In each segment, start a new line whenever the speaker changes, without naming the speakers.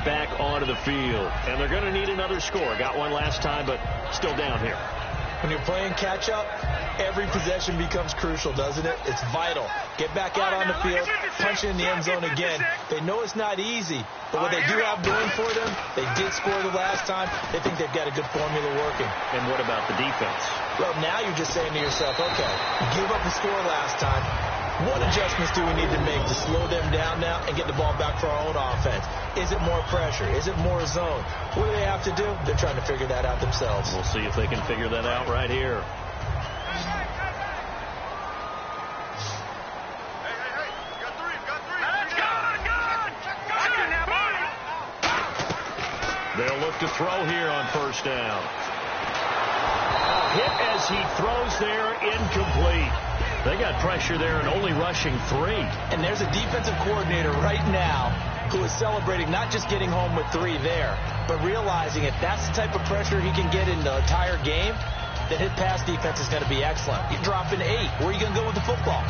back onto the field. And they're going to need another score. Got one last time, but still down here.
When you're playing catch-up, every possession becomes crucial, doesn't it? It's vital. Get back out on the field, punch it in the end zone again. They know it's not easy, but what they do have going for them, they did score the last time. They think they've got a good formula working.
And what about the defense?
Well, now you're just saying to yourself, okay, give up the score last time. What adjustments do we need to make to slow them down now and get the ball back for our own offense? Is it more pressure? Is it more zone? What do they have to do? They're trying to figure that out themselves.
We'll see if they can figure that out right here. They'll look to throw here on first down. Hit as he throws there, incomplete. They got pressure there and only rushing 3.
And there's a defensive coordinator right now who is celebrating not just getting home with 3 there, but realizing if that's the type of pressure he can get in the entire game, then his pass defense is going to be excellent. You're dropping 8. Where are you going to go with the football?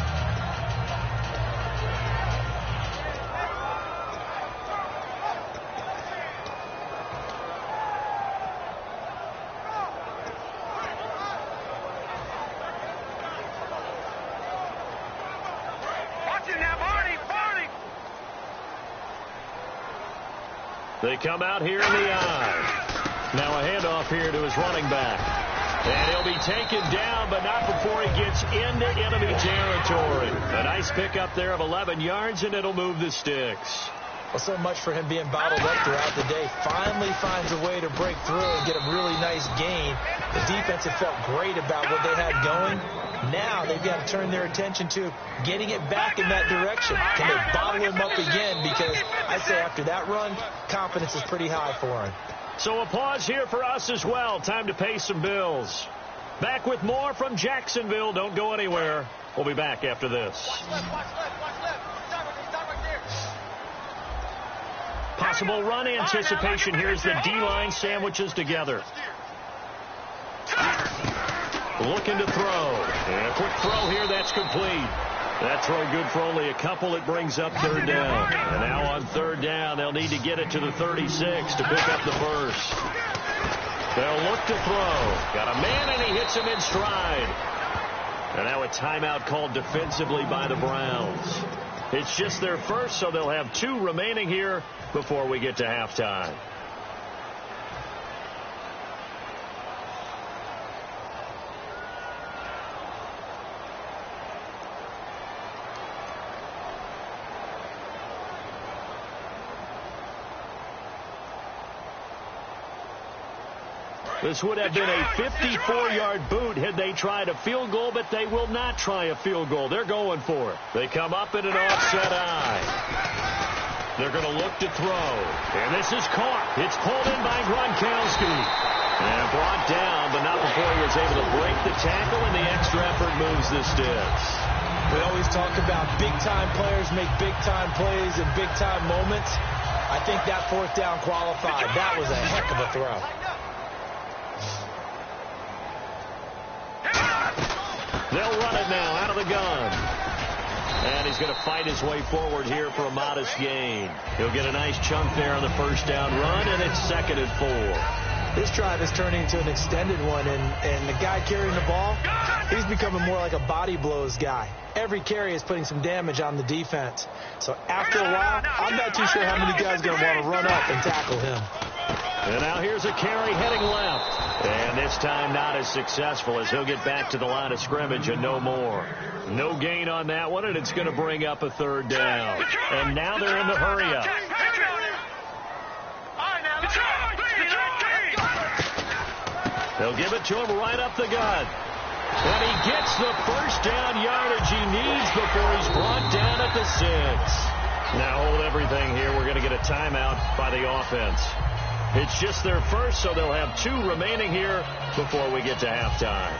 They come out here in the eye. Now a handoff here to his running back. And he'll be taken down, but not before he gets into enemy territory. A nice pickup there of 11 yards, and it'll move the sticks.
Well, so much for him being bottled up throughout the day. Finally finds a way to break through and get a really nice gain. The defense had felt great about what they had going. Now they've got to turn their attention to getting it back in that direction. Can they bottle him up again? Because I say after that run, confidence is pretty high for him.
So a pause here for us as well. Time to pay some bills. Back with more from Jacksonville. Don't go anywhere. We'll be back after this. Possible run anticipation. Here's the D-line sandwiches together. Looking to throw. And a quick throw here. That's complete. That throw good for only a couple. It brings up third down. And now on third down, they'll need to get it to the 36 to pick up the first. They'll look to throw. Got a man, and he hits him in stride. And now a timeout called defensively by the Browns. It's just their first, so they'll have 2 remaining here before we get to halftime. This would have been a 54-yard boot had they tried a field goal, but they will not try a field goal. They're going for it. They come up in an offset eye. They're going to look to throw. And this is caught. It's pulled in by Gronkowski. And brought down, but not before he was able to break the tackle, and the extra effort moves the sticks.
We always talk about big-time players make big-time plays in big-time moments. I think that fourth down qualified. That was a heck of a throw.
They'll run it now out of the gun. And he's going to fight his way forward here for a modest gain. He'll get a nice chunk there on the first down run, and it's 2nd and 4.
This drive is turning into an extended one, and the guy carrying the ball, he's becoming more like a body blows guy. Every carry is putting some damage on the defense. So after a while, I'm not too sure how many guys are going to want to run up and tackle him.
And now here's a carry heading left. And this time not as successful as he'll get back to the line of scrimmage and no more. No gain on that one, and it's going to bring up a third down. And now they're in the hurry-up. They'll give it to him right up the gut. And he gets the first down yardage he needs before he's brought down at the 6. Now hold everything here. We're going to get a timeout by the offense. It's just their first, so they'll have 2 remaining here before we get to halftime.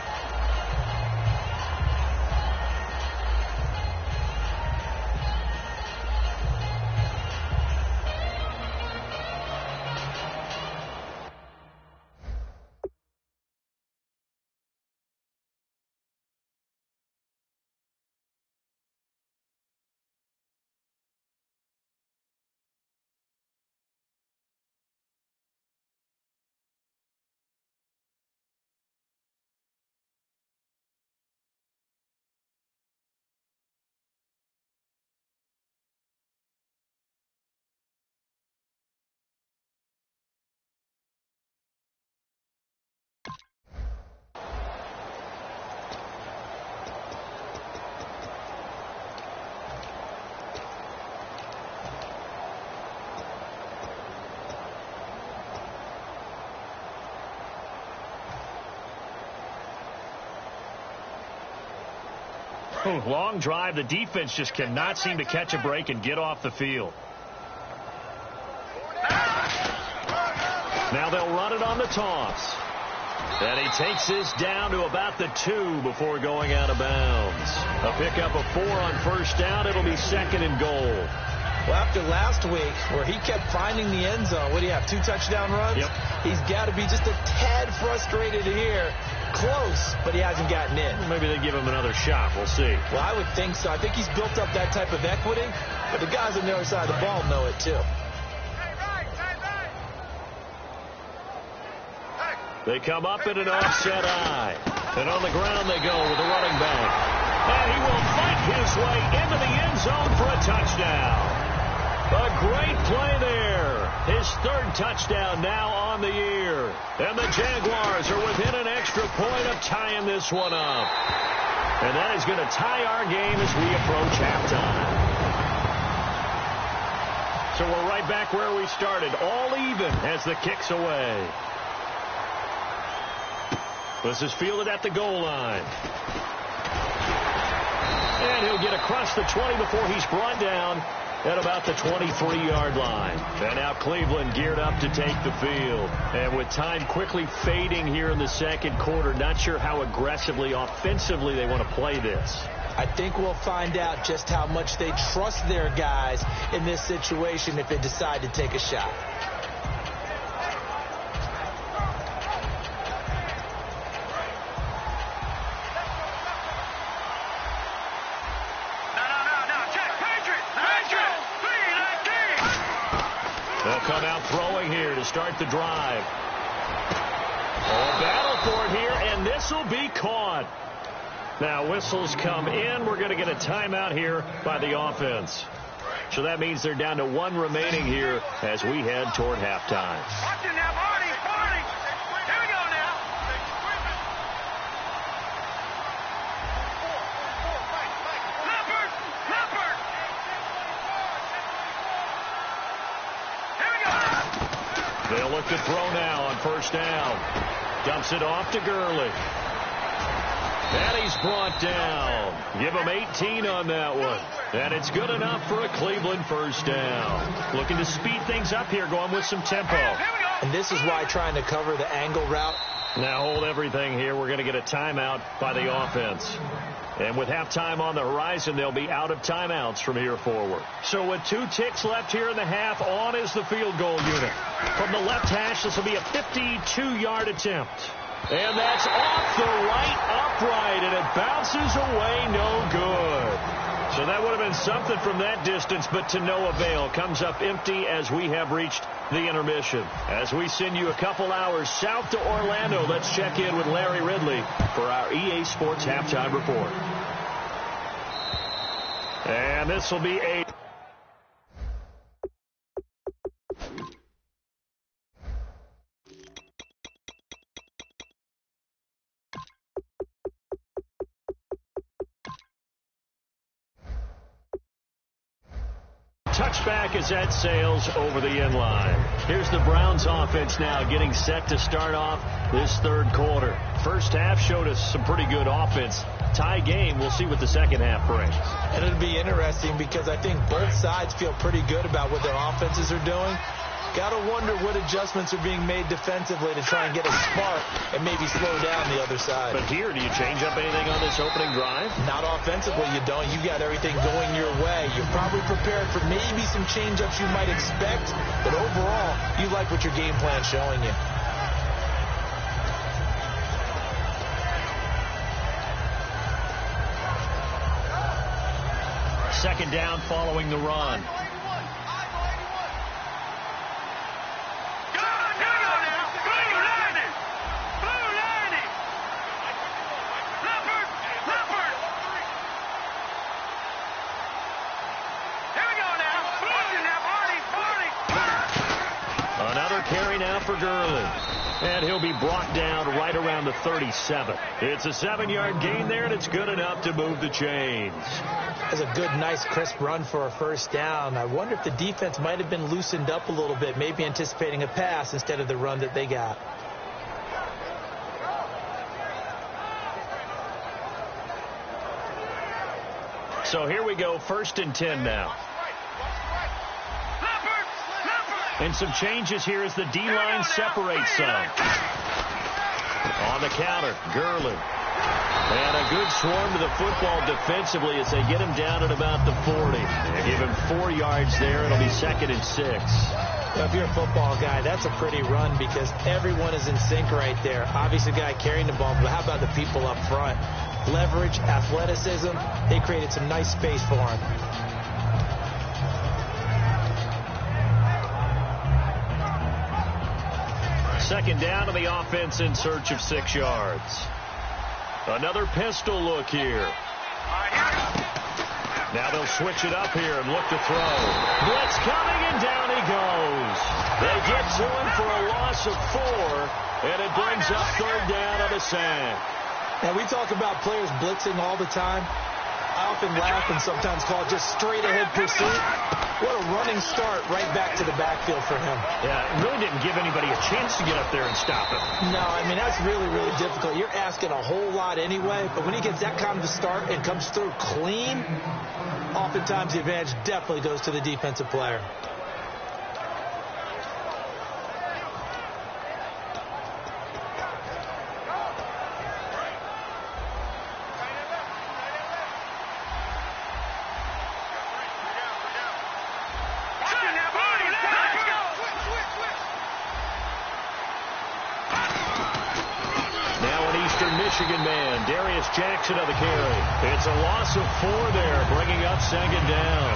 Long drive. The defense just cannot seem to catch a break and get off the field. Now they'll run it on the toss. And he takes this down to about the 2 before going out of bounds. A pickup of 4 on first down. It'll be 2nd and goal.
Well, after last week where he kept finding the end zone, what do you have, 2 touchdown runs?
Yep.
He's got to be just a tad frustrated here. Close, but he hasn't gotten in.
Maybe they give him another shot. We'll see.
Well, I would think so. I think he's built up that type of equity, but the guys on the other side of the ball know it too.
They come up in an offset eye. And on the ground they go with the running back. And he will fight his way into the end zone for a touchdown. A great play there. His 3rd touchdown now on the year. And the Jaguars are within an extra point of tying this one up. And that is going to tie our game as we approach halftime. So we're right back where we started. All even as the kick's away. This is fielded at the goal line. And he'll get across the 20 before he's brought down at about the 23-yard line. And now Cleveland geared up to take the field. And with time quickly fading here in the second quarter, not sure how aggressively, offensively they want to play this.
I think we'll find out just how much they trust their guys in this situation if they decide to take a shot.
They'll come out throwing here to start the drive. A battle for it here, and this will be caught. Now, whistles come in. We're going to get a timeout here by the offense. So that means they're down to 1 remaining here as we head toward halftime.
Watch it now, Marty. Here we go now. Leopard. Here we go.
They'll look to throw now on first down. Dumps it off to Gurley. And he's brought down. Give him 18 on that one. And it's good enough for a Cleveland first down. Looking to speed things up here, going with some tempo.
And this is why trying to cover the angle route.
Now hold everything here. We're going to get a timeout by the offense. And with halftime on the horizon, they'll be out of timeouts from here forward. So with 2 ticks left here in the half, on is the field goal unit. From the left hash, this will be a 52-yard attempt. And that's off the right upright, and it bounces away no good. So that would have been something from that distance, but to no avail. Comes up empty as we have reached the intermission. As we send you a couple hours south to Orlando, let's check in with Larry Ridley for our EA Sports Halftime Report. And this will be a... Touchback as that sails over the end line. Here's the Browns offense now getting set to start off this third quarter. First half showed us some pretty good offense. Tie game, we'll see what the second half brings.
And it'll be interesting because I think both sides feel pretty good about what their offenses are doing. Got to wonder what adjustments are being made defensively to try and get a spark and maybe slow down the other side.
But here, do you change up anything on this opening drive?
Not offensively, you don't. You got everything going your way. You're probably prepared for maybe some change-ups you might expect, but overall, you like what your game plan's showing you.
Second down following the run. Carry now for Gurley. And he'll be brought down right around the 37. It's a 7-yard gain there, and it's good enough to move the chains.
That's a good, nice, crisp run for a first down. I wonder if the defense might have been loosened up a little bit, maybe anticipating a pass instead of the run that they got.
So here we go, 1st and 10 now. And some changes here as the D-line separates some. On the counter, Gurley. And a good swarm to the football defensively as they get him down at about the 40. They give him 4 yards there. It'll be 2nd and 6.
Well, if you're a football guy, that's a pretty run because everyone is in sync right there. Obviously, the guy carrying the ball, but how about the people up front? Leverage, athleticism, they created some nice space for him.
Second down to the offense in search of 6 yards. Another pistol look here. Now they'll switch it up here and look to throw. Blitz coming, and down he goes. They get to him for a loss of 4, and it brings up 3rd down on the sack.
Now, we talk about players blitzing all the time. I often laugh and sometimes call it just straight-ahead pursuit. What a running start right back to the backfield for him.
Yeah, it really didn't give anybody a chance to get up there and stop him.
No, I mean, that's really, really difficult. You're asking a whole lot anyway, but when he gets that kind of a start and comes through clean, oftentimes the advantage definitely goes to the defensive player.
Michigan man, Darius Jackson of the carry. It's a loss of 4 there, bringing up 2nd down.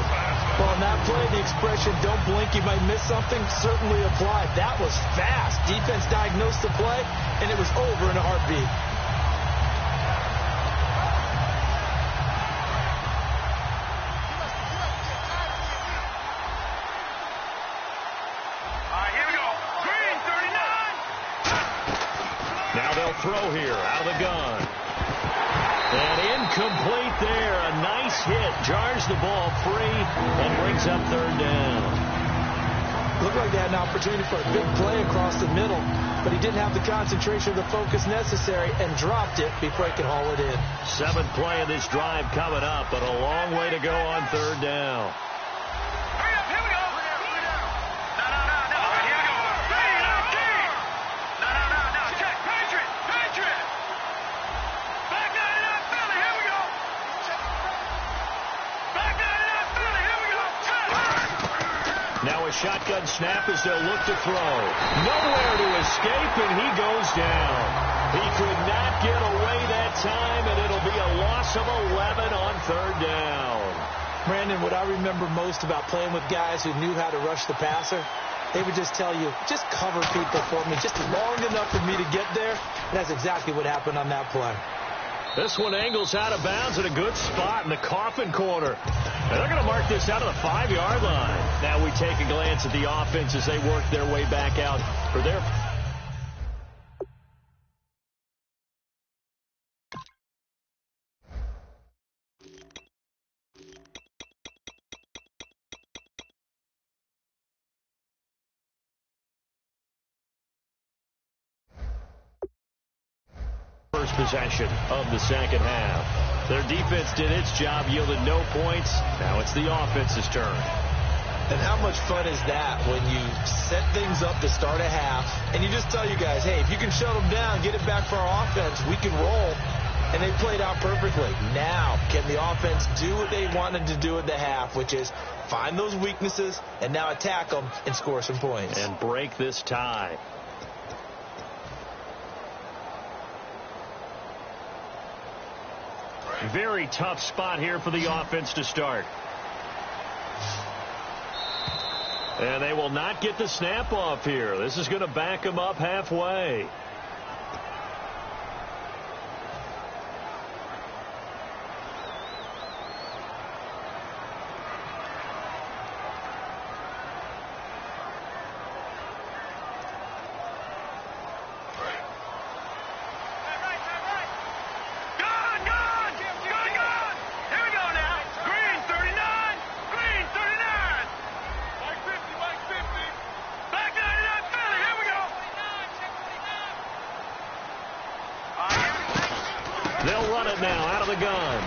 Well, on that play, the expression, don't blink, you might miss something, certainly applied. That was fast. Defense diagnosed the play, and it was over in a heartbeat.
Throw here out of the gun. And incomplete there. A nice hit. Jars the ball free and brings up 3rd down.
Looked like they had an opportunity for a big play across the middle, but he didn't have the concentration or the focus necessary and dropped it before he could haul it in.
7th play of this drive coming up, but a long way to go on 3rd down. Now a shotgun snap as they'll look to throw. Nowhere to escape, and he goes down. He could not get away that time, and it'll be a loss of 11 on 3rd down.
Brandon, what I remember most about playing with guys who knew how to rush the passer, they would just tell you, just cover people for me, just long enough for me to get there. And that's exactly what happened on that play.
This one angles out of bounds at a good spot in the coffin corner. And they're going to mark this out of the 5-yard line. Now we take a glance at the offense as they work their way back out for their... first possession of the 2nd half. Their defense did its job, yielded no points. Now it's the offense's turn.
And how much fun is that when you set things up to start a half and you just tell you guys, hey, if you can shut them down, get it back for our offense, we can roll. And they played out perfectly. Now, can the offense do what they wanted to do at the half, which is find those weaknesses and now attack them and score some points.
And break this tie. Very tough spot here for the offense to start. And they will not get the snap off here. This is going to back them up halfway. They'll run it now out of the gun.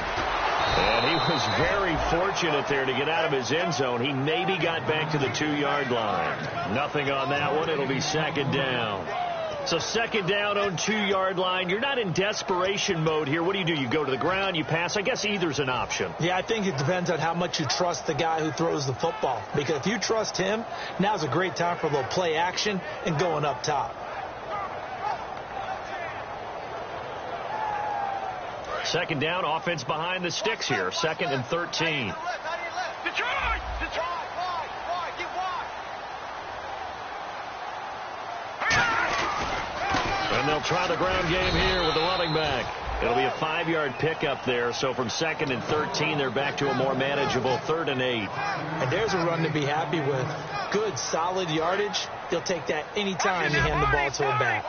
And he was very fortunate there to get out of his end zone. He maybe got back to the 2-yard line. Nothing on that one. It'll be second down. So second down on 2-yard line. You're not in desperation mode here. What do? You go to the ground, you pass. I guess either's an option.
Yeah, I think it depends on how much you trust the guy who throws the football. Because if you trust him, now's a great time for a little play action and going up top.
Second down, offense behind the sticks here. Second and 13.
Detroit!
And they'll try the ground game here with the running back. It'll be a 5-yard pickup there. So from second and 13, they're back to a more manageable 3rd and 8.
And there's a run to be happy with. Good, solid yardage. They'll take that any time you hand the ball to a back.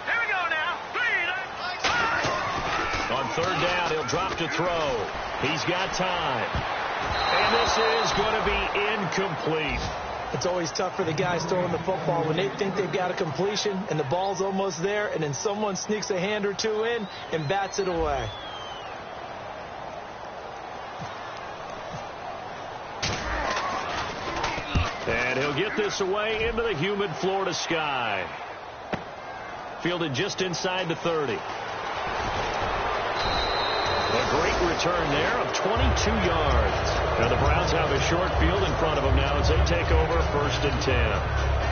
Here we go now.
On 3rd down, he'll drop to throw. He's got time. And this is going to be incomplete.
It's always tough for the guys throwing the football when they think they've got a completion and the ball's almost there, and then someone sneaks a hand or two in and bats it away.
And he'll get this away into the humid Florida sky. Fielded just inside the 30. A great return there of 22 yards. Now the Browns have a short field in front of them now as they take over 1st and 10.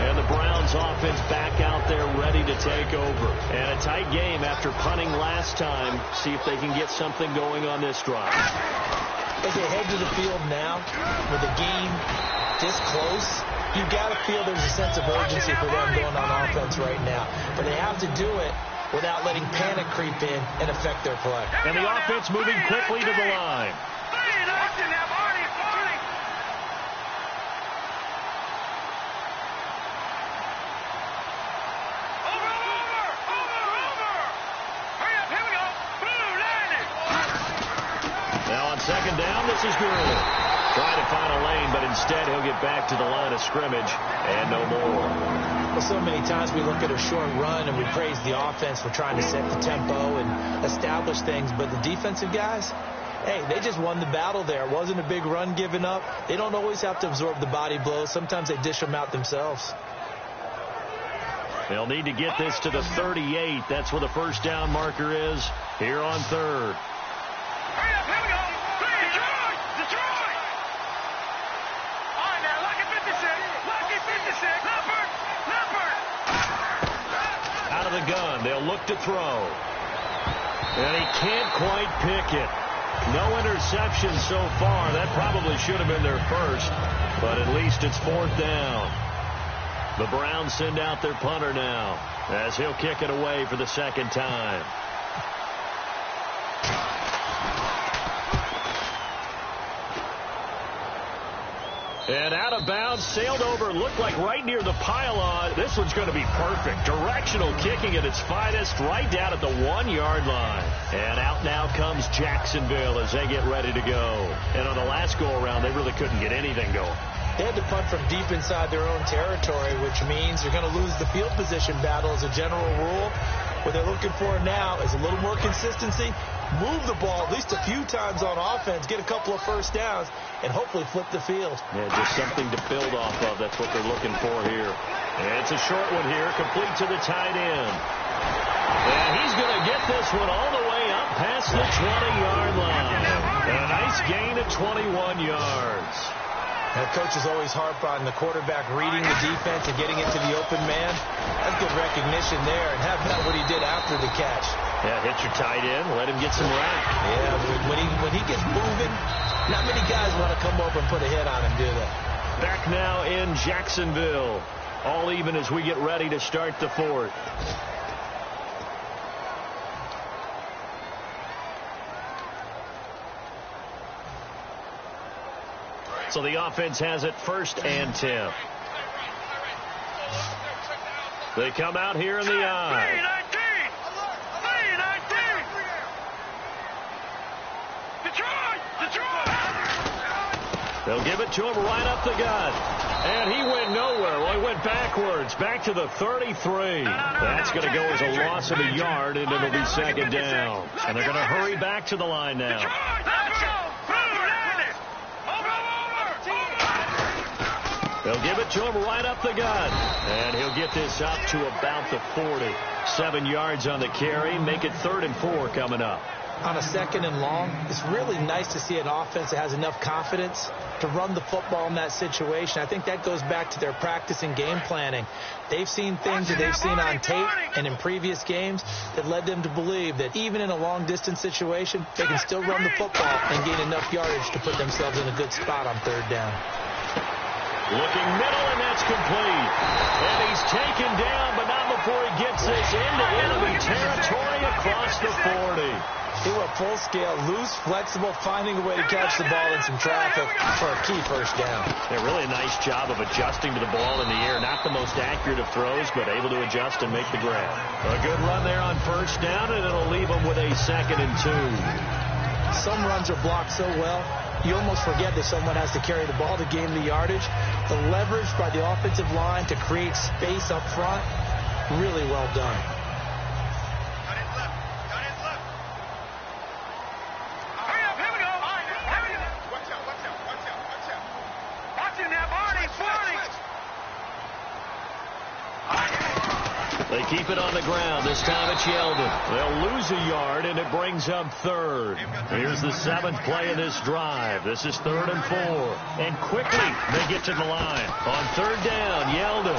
And the Browns offense back out there ready to take over. And a tight game after punting last time. See if they can get something going on this drive.
As they head to the field now with the game this close, you got to feel there's a sense of urgency for them going on offense right now. But they have to do it without letting panic creep in and affect their play.
And the offense moving quickly to the line. Now on second down, this is Gurley. Trying to find a lane, but instead he'll get back to the line of scrimmage and no more.
Well, so many times we look at a short run and we praise the offense for trying to set the tempo and establish things, but the defensive guys, hey, they just won the battle there. It wasn't a big run given up. They don't always have to absorb the body blows. Sometimes they dish them out themselves.
They'll need to get this to the 38. That's where the first down marker is here on 3rd.
Hurry up, here we go. Detroit! All right, now, lucky 56. Leopard!
Out of the gun, they'll look to throw. And he can't quite pick it. No interception so far. That probably should have been their first, but at least it's 4th down. The Browns send out their punter now as he'll kick it away for the second time. And out of bounds, sailed over, looked like right near the pylon. This one's going to be perfect. Directional kicking at its finest, right down at the 1-yard line. And out now comes Jacksonville as they get ready to go. And on the last go-around, they really couldn't get anything going.
They had to punt from deep inside their own territory, which means they're going to lose the field position battle as a general rule. What they're looking for now is a little more consistency, move the ball at least a few times on offense, get a couple of first downs, and hopefully flip the field.
Yeah, just something to build off of. That's what they're looking for here. And it's a short one here, complete to the tight end. And he's going to get this one all the way up past the 20-yard line. And a nice gain of 21 yards.
Now, coaches always harp on the quarterback reading the defense and getting it to the open man. That's good recognition there. And how about what he did after the catch?
Yeah, hit your tight end, let him get some rap.
Yeah, when he gets moving, not many guys want to come over and put a hit on him, do they?
Back now in Jacksonville. All even as we get ready to start the 4th. So the offense has it 1st and 10. They come out here in the eye.
3-19. Detroit!
They'll give it to him right up the gut. And he went nowhere. Well, he went backwards, back to the 33. That's going to go as a loss of a yard, and it'll be second down. And they're going to hurry back to the line now. They'll give it to him right up the gut. And he'll get this up to about the 40. 7 yards on the carry. Make it 3rd and 4 coming up.
On a 2nd and long, it's really nice to see an offense that has enough confidence to run the football in that situation. I think that goes back to their practice and game planning. They've seen things that they've seen on tape and in previous games that led them to believe that even in a long-distance situation, they can still run the football and gain enough yardage to put themselves in a good spot on 3rd down.
Looking middle, and that's complete. And he's taken down, but not before he gets this into enemy territory across the 40.
He went full scale, loose, flexible, finding a way to catch the ball in some traffic for a key 1st down.
Yeah, really a nice job of adjusting to the ball in the air. Not the most accurate of throws, but able to adjust and make the grab. A good run there on 1st down, and it'll leave him with a 2nd and 2.
Some runs are blocked so well, you almost forget that someone has to carry the ball to gain the yardage. The leverage by the offensive line to create space up front, really well done.
They keep it on the ground. This time it's Yeldon. They'll lose a yard, and it brings up 3rd. Here's the 7th play of this drive. This is 3rd and 4. And quickly, they get to the line. On 3rd down, Yeldon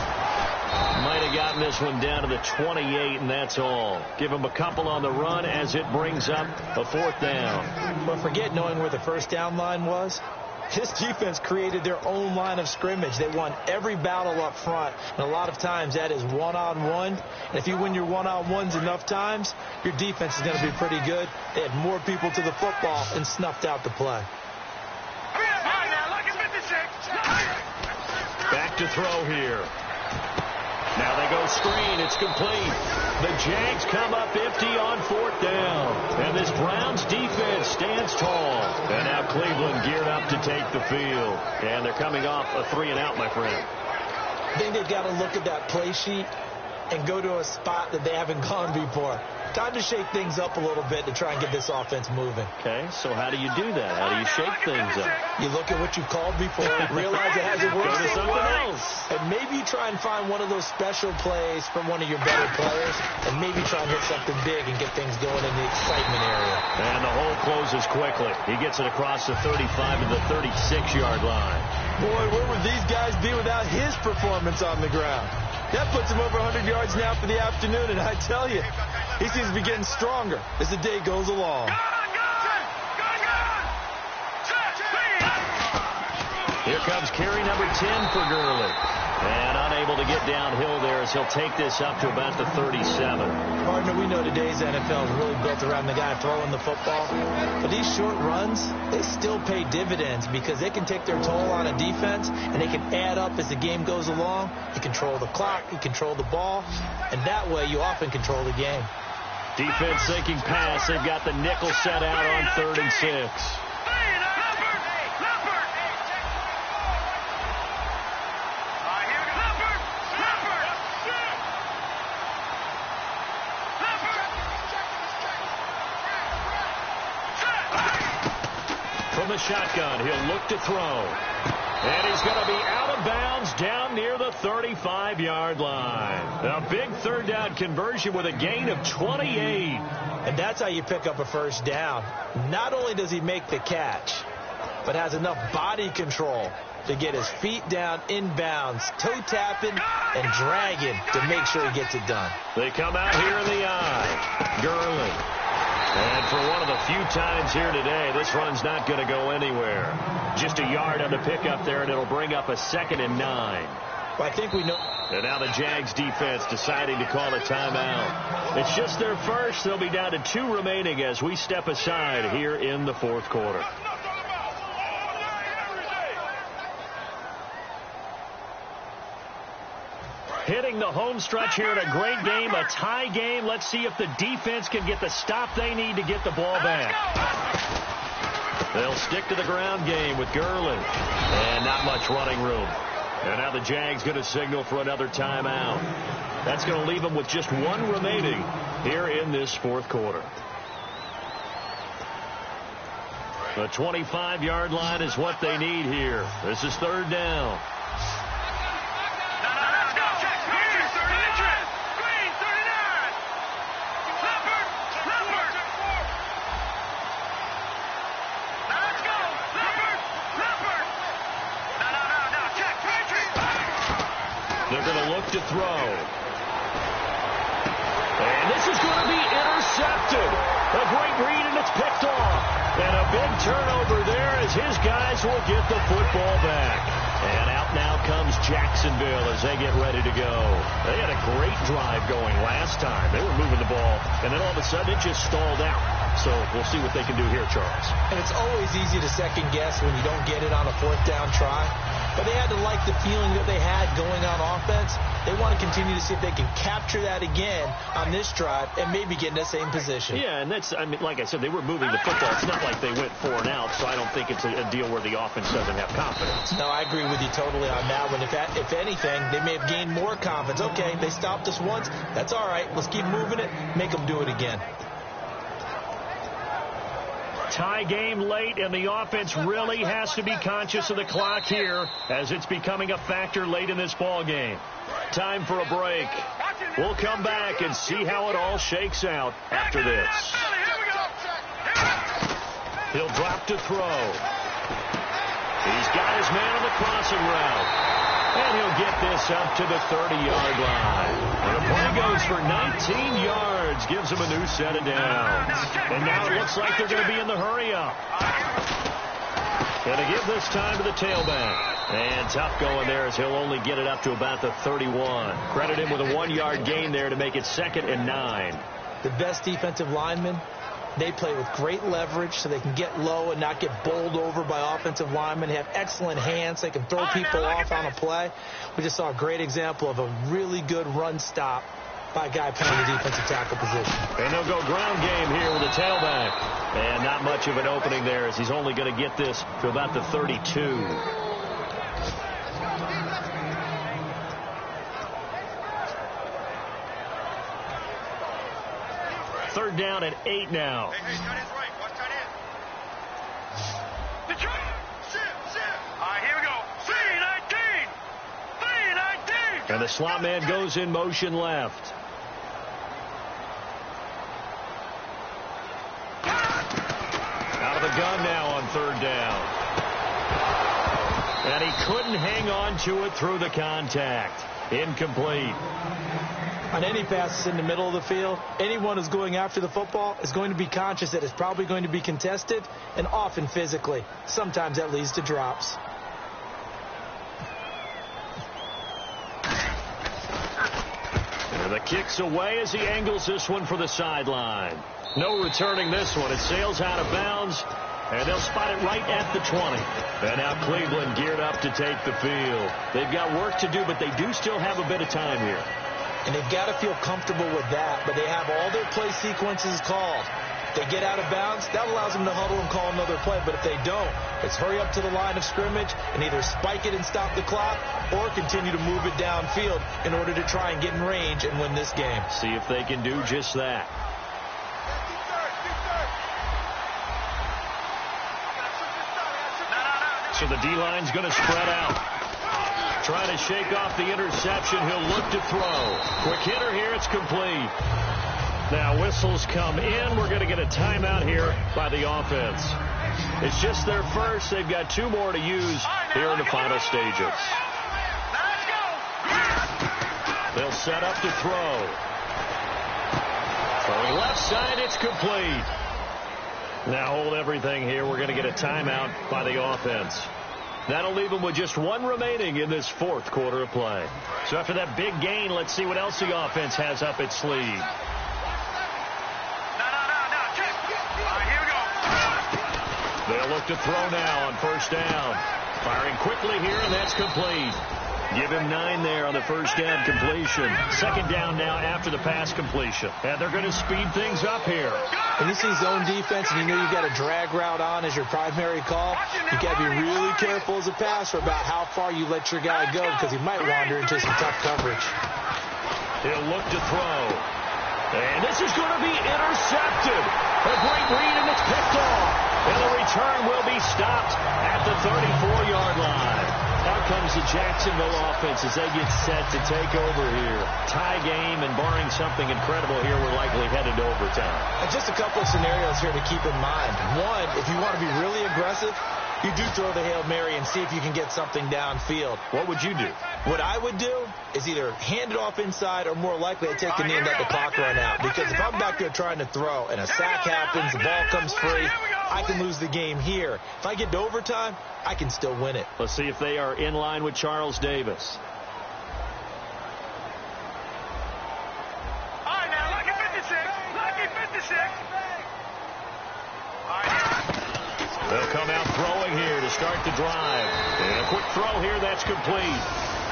might have gotten this one down to the 28, and that's all. Give him a couple on the run as it brings up a 4th down.
But forget knowing where the 1st down line was. This defense created their own line of scrimmage. They won every battle up front, and a lot of times that is one-on-one. And if you win your one-on-ones enough times, your defense is going to be pretty good. They had more people to the football and snuffed out the play.
Back to throw here. Now they go screen. It's complete. The Jags come up empty on 4th down. And this Browns defense stands tall. And now Cleveland geared up to take the field. And they're coming off a 3-and-out, my friend.
I think they've got to look at that play sheet and go to a spot that they haven't gone before. Time to shake things up a little bit to try and get this offense moving.
Okay, so how do you do that? How do you shake things up?
You look at what you've called before, realize it hasn't worked so well, and maybe you try and find one of those special plays from one of your better players, and maybe try and hit something big and get things going in the excitement area.
And the hole closes quickly. He gets it across the 35 to the 36-yard line.
Boy, where would these guys be without his performance on the ground? That puts him over 100 yards now for the afternoon, and I tell you, he seems to be getting stronger as the day goes along.
Here comes carry number 10 for Gurley. And unable to get downhill there as he'll take this up to about the 37.
Partner, we know today's NFL is really built around the guy throwing the football. But these short runs, they still pay dividends because they can take their toll on a defense and they can add up as the game goes along. You control the clock, you control the ball, and that way you often control the game.
Defense thinking pass. They've got the nickel set out on 3rd and 6. From the shotgun, he'll look to throw. And he's going to be out of bounds down near the 35-yard line. A big 3rd down conversion with a gain of 28.
And that's how you pick up a 1st down. Not only does he make the catch, but has enough body control to get his feet down inbounds, toe tapping and dragging to make sure he gets it done.
They come out here in the eye. Gurley. And for one of the few times here today, this run's not going to go anywhere. Just a yard on the pickup there, and it'll bring up a 2nd and 9.
Well, I think we know.
And now the Jags defense deciding to call a timeout. It's just their first. They'll be down to 2 remaining as we step aside here in the 4th quarter. Hitting the home stretch here in a great game, a tie game. Let's see if the defense can get the stop they need to get the ball back. They'll stick to the ground game with Gurley. And not much running room. And now the Jags going to signal for another timeout. That's going to leave them with just one remaining here in this fourth quarter. The 25-yard line is what they need here. This is third down. They're going to look to throw. And this is going to be intercepted. A great read, and it's picked off. And a big turnover there as his guys will get the football back. And out now comes Jacksonville as they get ready to go. They had a great drive going last time. They were moving the ball, and then all of a sudden it just stalled out. So we'll see what they can do here, Charles.
And it's always easy to second guess when you don't get it on a fourth down try. But they had to like the feeling that they had going on offense. They want to continue to see if they can capture that again on this drive and maybe get in the same position.
Yeah, and that's, I mean, like I said, they were moving the football. It's not like they went 4 and out, so I don't think it's a deal where the offense doesn't have confidence.
No, I agree with you totally on that one. If anything, they may have gained more confidence. Okay, they stopped us once. That's all right. Let's keep moving it. Make them do it again.
Tie game late, and the offense really has to be conscious of the clock here as it's becoming a factor late in this ball game. Time for a break. We'll come back and see how it all shakes out after this. He'll drop to throw. He's got his man on the crossing route. And he'll get this up to the 30-yard line. And the play goes for 19 yards, gives him a new set of downs. And now it looks like they're going to be in the hurry-up. Going to give this time to the tailback. And tough going there as he'll only get it up to about the 31. Credit him with a 1-yard gain there to make it 2nd and 9.
The best defensive linemen, they play with great leverage so they can get low and not get bowled over by offensive linemen. They have excellent hands. They can throw people off on a play. We just saw a great example of a really good run stop by a guy playing the defensive tackle position.
And they'll go ground game here with a tailback. And not much of an opening there as he's only going to get this to about the 32. Third down at 8 now.
Hey, tight end's right. Watch tight end. Detroit! Sit! All right, here we go. 3-19!
And the slot man goes in motion left. Out of the gun now on third down. And he couldn't hang on to it through the contact. Incomplete.
On any passes in the middle of the field, anyone who's going after the football is going to be conscious that it's probably going to be contested, and often physically. Sometimes that leads to drops.
And the kick's away as he angles this one for the sideline. No returning this one. It sails out of bounds, and they'll spot it right at the 20. And now Cleveland geared up to take the field. They've got work to do, but they do still have a bit of time here.
And they've got to feel comfortable with that, but they have all their play sequences called. If they get out of bounds, that allows them to huddle and call another play. But if they don't, it's hurry up to the line of scrimmage and either spike it and stop the clock or continue to move it downfield in order to try and get in range and win this game.
See if they can do just that. So the D-line's going to spread out. Trying to shake off the interception. He'll look to throw. Quick hitter here. It's complete. Now whistles come in. We're going to get a timeout here by the offense. It's just their first. They've got 2 more to use here in the final stages. They'll set up to throw. Throwing left side. It's complete. Now hold everything here. We're going to get a timeout by the offense. That'll leave them with just 1 remaining in this fourth quarter of play. So after that big gain, let's see what else the offense has up its sleeve.
No, check. All right, here we go.
They'll look to throw now on first down. Firing quickly here, and that's complete. Give him 9 there on the first down completion. Second down now after the pass completion. And they're going to speed things up here.
When you see zone defense and you know you've got a drag route on as your primary call, you got to be really careful as a passer about how far you let your guy go because he might wander into some tough coverage.
He'll look to throw. And this is going to be intercepted. A great read, and it's picked off. And the return will be stopped at the 34-yard line. Out comes the Jacksonville offense as they get set to take over here. Tie game, and barring something incredible here, we're likely headed to overtime.
And just a couple of scenarios here to keep in mind. One, if you want to be really aggressive, you do throw the Hail Mary and see if you can get something downfield.
What would you do?
What I would do is either hand it off inside or more likely I take the knee and let the clock run out. Because if I'm back there trying to throw and a sack happens, the ball comes free, I can lose the game here. If I get to overtime, I can still win it.
Let's see if they are in line with Charles Davis.
All right, now, lucky 56. Lucky 56. All right.
They'll come out throwing here to start the drive. And a quick throw here, that's complete.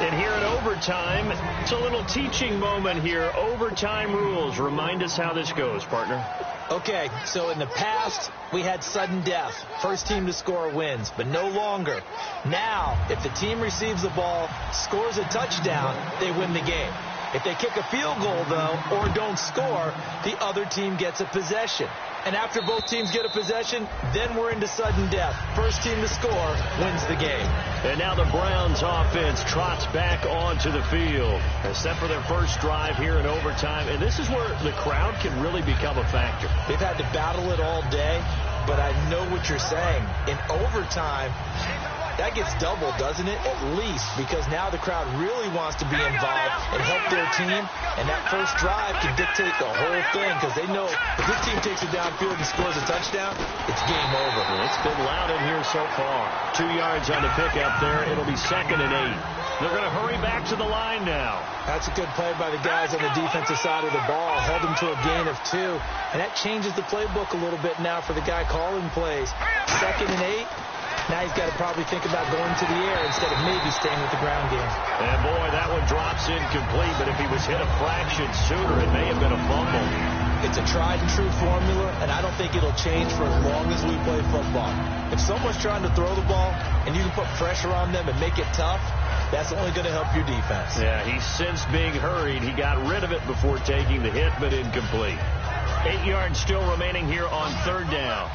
And here in overtime, it's a little teaching moment here. Overtime rules. Remind us how this goes, partner.
Okay, so in the past, we had sudden death. First team to score wins, but no longer. Now, if the team receives the ball, scores a touchdown, they win the game. If they kick a field goal, though, or don't score, the other team gets a possession. And after both teams get a possession, then we're into sudden death. First team to score wins the game.
And now the Browns offense trots back onto the field. Set for their first drive here in overtime. And this is where the crowd can really become a factor.
They've had to battle it all day, but I know what you're saying. In overtime, that gets doubled, doesn't it? At least, because now the crowd really wants to be involved and help their team. And that first drive can dictate the whole thing because they know if this team takes it downfield and scores a touchdown, it's game over.
Well, it's been loud in here so far. 2 yards on the pickup there. It'll be 2nd and 8. They're going to hurry back to the line now.
That's a good play by the guys on the defensive side of the ball. Held them to a gain of 2. And that changes the playbook a little bit now for the guy calling plays. 2nd and 8. Now he's got to probably think about going to the air instead of maybe staying with the ground game.
And, boy, that one drops incomplete. But if he was hit a fraction sooner, it may have been a fumble.
It's a tried-and-true formula, and I don't think it'll change for as long as we play football. If someone's trying to throw the ball and you can put pressure on them and make it tough, that's only going to help your defense.
Yeah, he's since being hurried. He got rid of it before taking the hit, but incomplete. 8 yards still remaining here on 3rd down.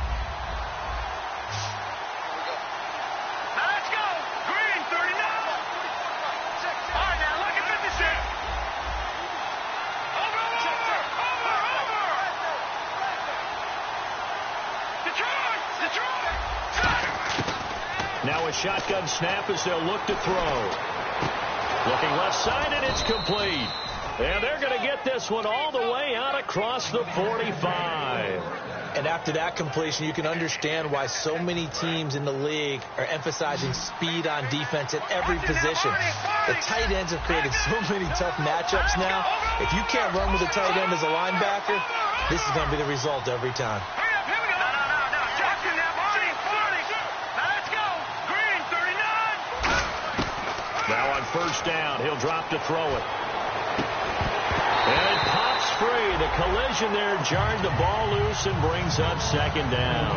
Now a shotgun snap as they'll look to throw. Looking left side, and it's complete. And they're going to get this one all the way out across the 45.
And after that completion, you can understand why so many teams in the league are emphasizing speed on defense at every position. The tight ends have created so many tough matchups now. If you can't run with a tight end as a linebacker, this is going to be the result every time.
Now on first down, he'll drop to throw it. And it pops free. The collision there jarred the ball loose and brings up 2nd down.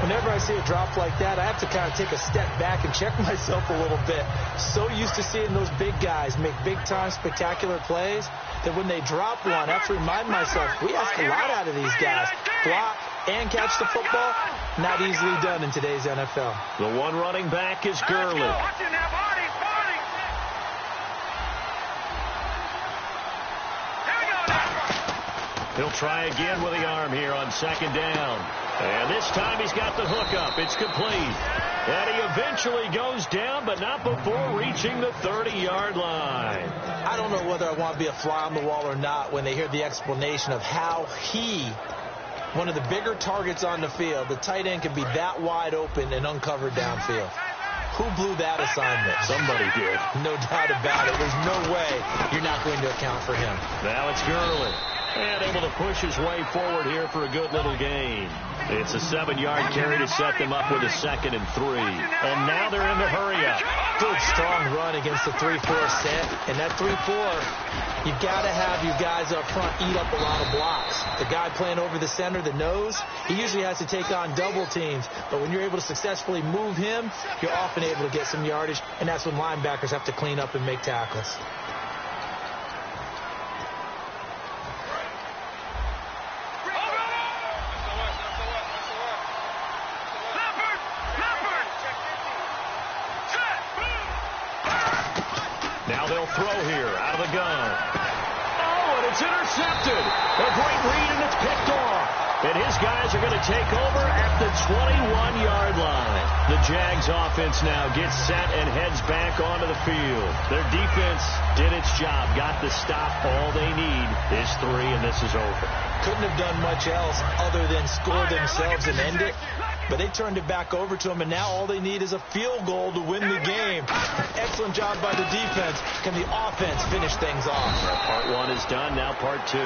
Whenever I see a drop like that, I have to kind of take a step back and check myself a little bit. So used to seeing those big guys make big-time spectacular plays that when they drop one, I have to remind myself, we ask a lot out of these guys. Block and catch the football, not easily done in today's NFL.
The one running back is Gurley. He'll try again with the arm here on 2nd down. And this time he's got the hook up. It's complete. And he eventually goes down, but not before reaching the 30-yard line.
I don't know whether I want to be a fly on the wall or not when they hear the explanation of how one of the bigger targets on the field, the tight end can be that wide open and uncovered downfield. Who blew that assignment?
Somebody did.
No doubt about it. There's no way you're not going to account for him.
Now it's Gurley. And able to push his way forward here for a good little gain. It's a 7-yard carry to set them up with a 2nd and 3. And now they're in the hurry-up.
Good, strong run against the 3-4 set. And that 3-4, you've got to have your guys up front eat up a lot of blocks. The guy playing over the center, the nose, he usually has to take on double teams. But when you're able to successfully move him, you're often able to get some yardage. And that's when linebackers have to clean up and make tackles.
Now they'll throw here out of the gun. Oh, and it's intercepted. A great read, and it's picked off. And his guys are going to take over at the 21-yard line. The Jags offense now gets set and heads back onto the field. Their defense did its job, got the stop. All they need is 3, and this is over.
Couldn't have done much else other than score themselves and end it. But they turned it back over to them, and now all they need is a field goal to win the game. Excellent job by the defense. Can the offense finish things off?
Part 1 is done, now part 2.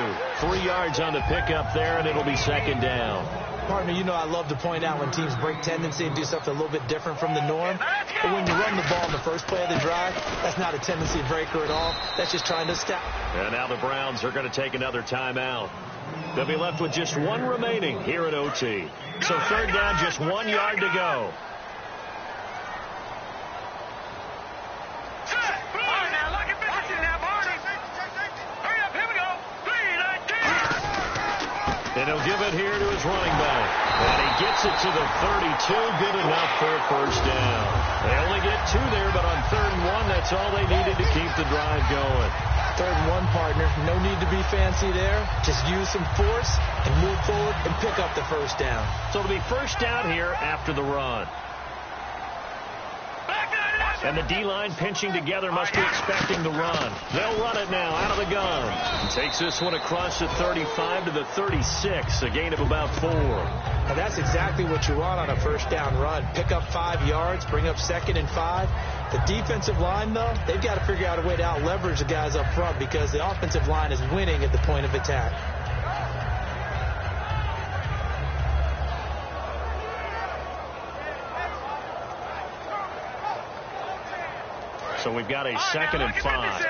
3 yards on the pickup there, and it'll be 2nd down.
Partner, you know I love to point out when teams break tendency and do something a little bit different from the norm. But when you run the ball in the first play of the drive, that's not a tendency breaker at all. That's just trying to stop.
And now the Browns are going to take another timeout. They'll be left with just 1 remaining here at OT. So 3rd down, just 1 yard to go. And he'll give it here to his running back. And he gets it to the 32. Good enough for a 1st down. They only get 2 there, but on 3rd and 1, that's all they needed to keep the drive going.
3rd and 1, partner. No need to be fancy there. Just use some force and move forward and pick up the 1st down.
So it'll be 1st down here after the run. And the D-line pinching together must be expecting the run. They'll run it now out of the gun. Takes this one across the 35 to the 36, a gain of about 4.
Now that's exactly what you want on a 1st down run. Pick up 5 yards, bring up 2nd and 5. The defensive line, though, they've got to figure out a way to out-leverage the guys up front because the offensive line is winning at the point of attack.
So we've got a 2nd and 5.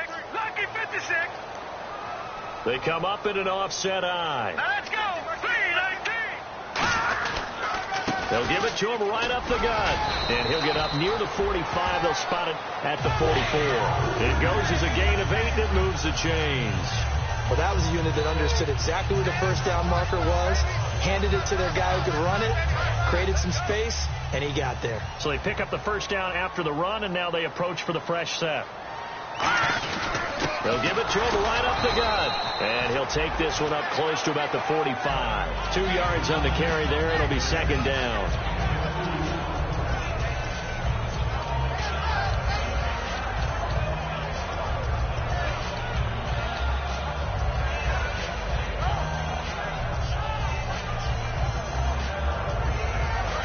They come up in an offset eye.
Let's go. 3-19.
They'll give it to him right up the gut. And he'll get up near the 45. They'll spot it at the 44. It goes as a gain of 8, and it moves the chains.
Well, that was a unit that understood exactly where the 1st down marker was, handed it to their guy who could run it, created some space, and he got there.
So they pick up the 1st down after the run, and now they approach for the fresh set. They'll give it to him right up the gut. And he'll take this one up close to about the 45. 2 yards on the carry there. It'll be 2nd down.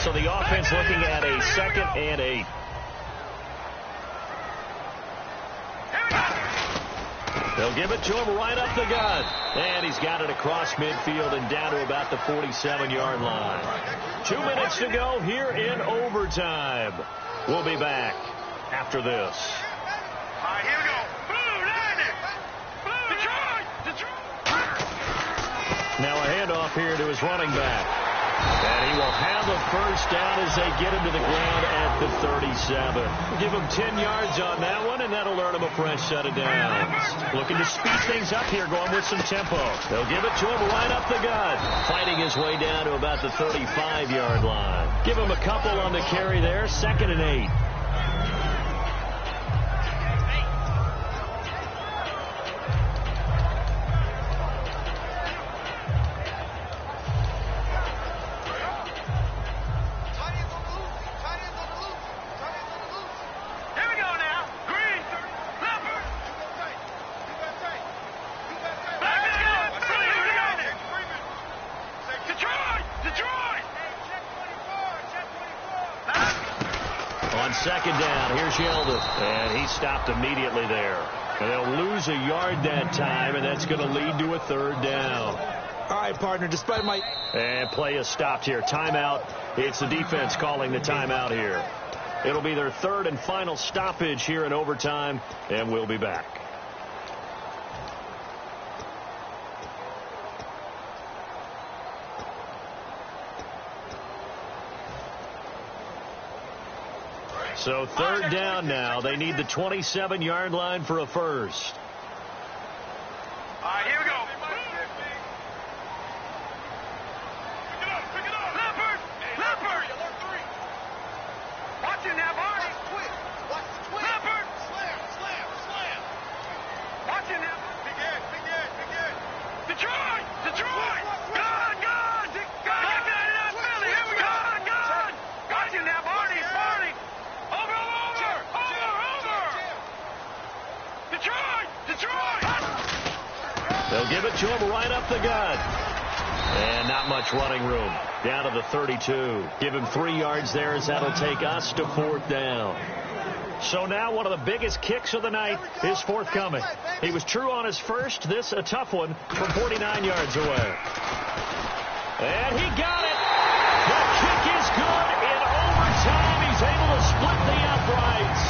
So the offense looking at a 2nd and 8. They'll give it to him right up the gut. And he's got it across midfield and down to about the 47-yard line. 2 minutes to go here in overtime. We'll be back after this.
All right, here we go. Blue, Detroit.
Now a handoff here to his running back. And he will have a 1st down as they get him to the ground at the 37. Give him 10 yards on that one, and that'll earn him a fresh set of downs. Looking to speed things up here, going with some tempo. They'll give it to him right up the gut. Fighting his way down to about the 35-yard line. Give him a couple on the carry there, 2nd and 8. On 2nd down, here's Yeldon. And he stopped immediately there. And they'll lose a yard that time, and that's going to lead to a 3rd down.
All right, partner, despite my...
And play is stopped here. Timeout. It's the defense calling the timeout here. It'll be their third and final stoppage here in overtime, and we'll be back. So third down now. They need the 27-yard line for a first.
All right, here we go. Pick it up. Leopard. Watch it now, Barney. Quick. Watch the twist. Leopard. Slam. Watch it now. Big Ed. Detroit. God. Philly. Here we go. God. Watch it now, Barney. Over. Detroit.
They'll give it to him right up the gut. And not much running room. Down to the 32. Give him 3 yards there as that'll take us to fourth down. So now one of the biggest kicks of the night is forthcoming. He was true on his first. This a tough one from 49 yards away. And he got it. The kick is good in overtime. He's able to split the uprights.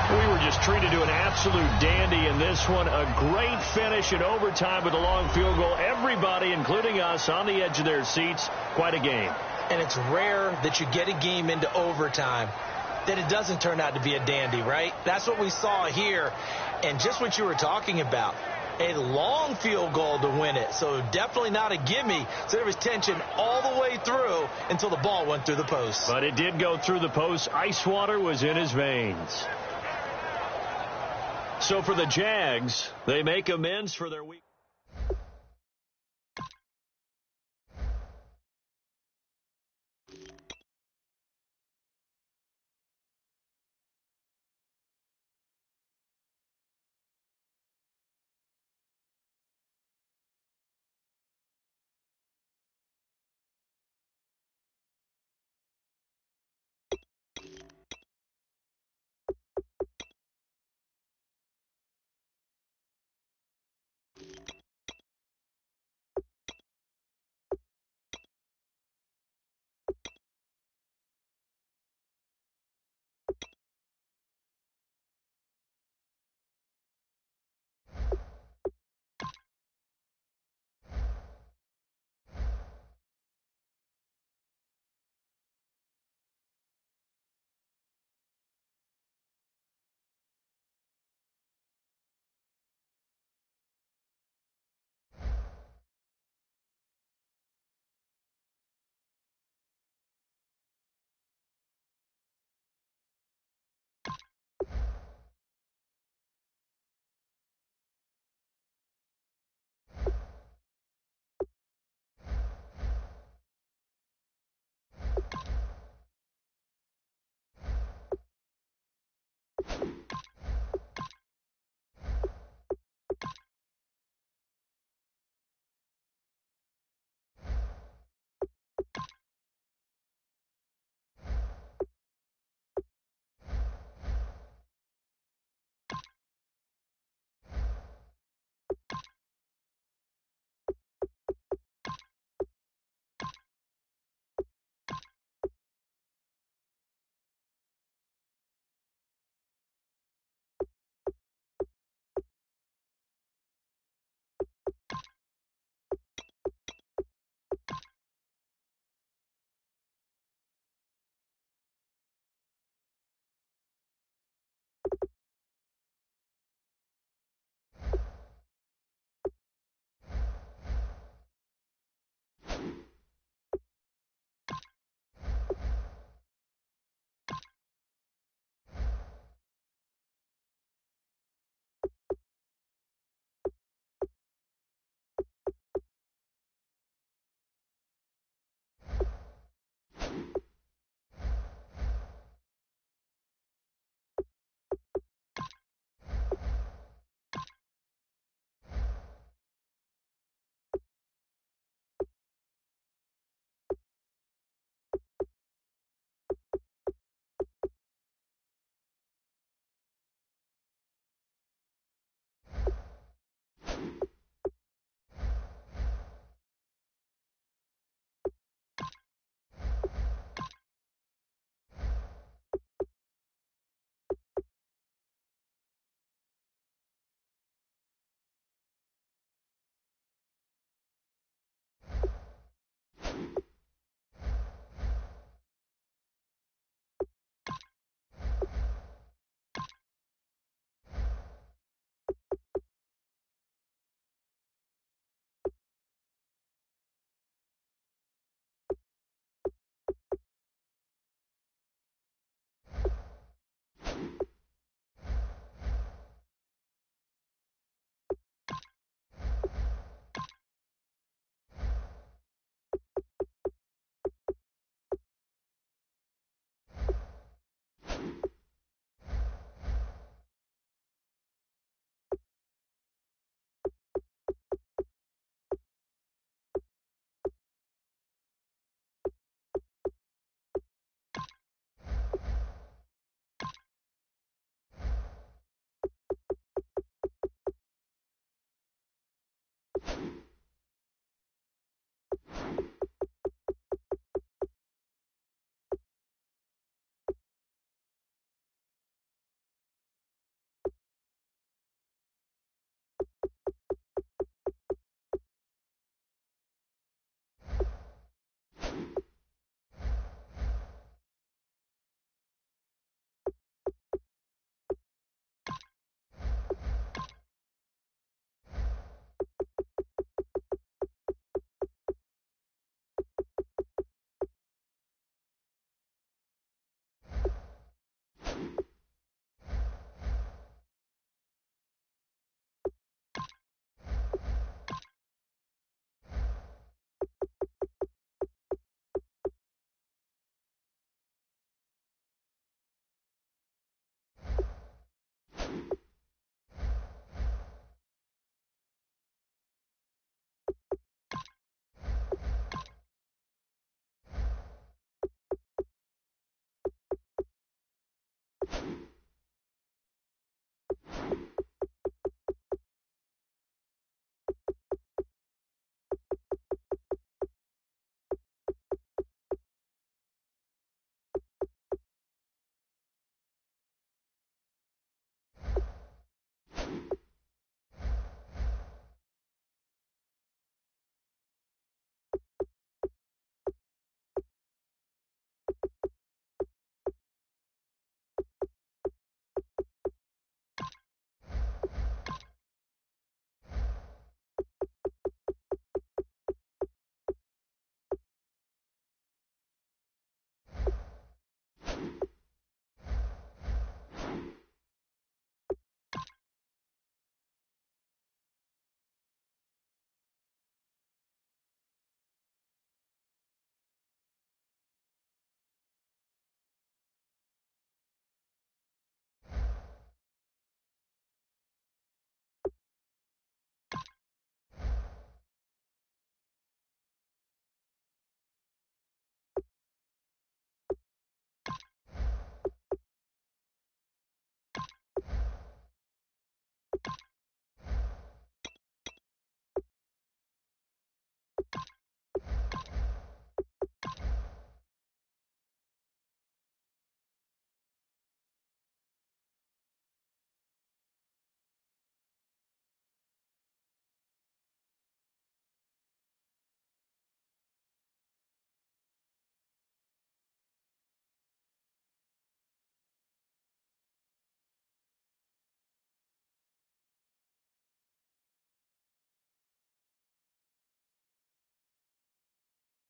We were just treated to an absolute dandy in this one. A great finish in overtime with a long field goal. Everybody, including us, on the edge of their seats. Quite a game.
And it's rare that you get a game into overtime that it doesn't turn out to be a dandy, right? That's what we saw here. And just what you were talking about, a long field goal to win it. So definitely not a gimme. So there was tension all the way through until the ball went through the post.
But it did go through the post. Ice water was in his veins. So for the Jags, they make amends for their week.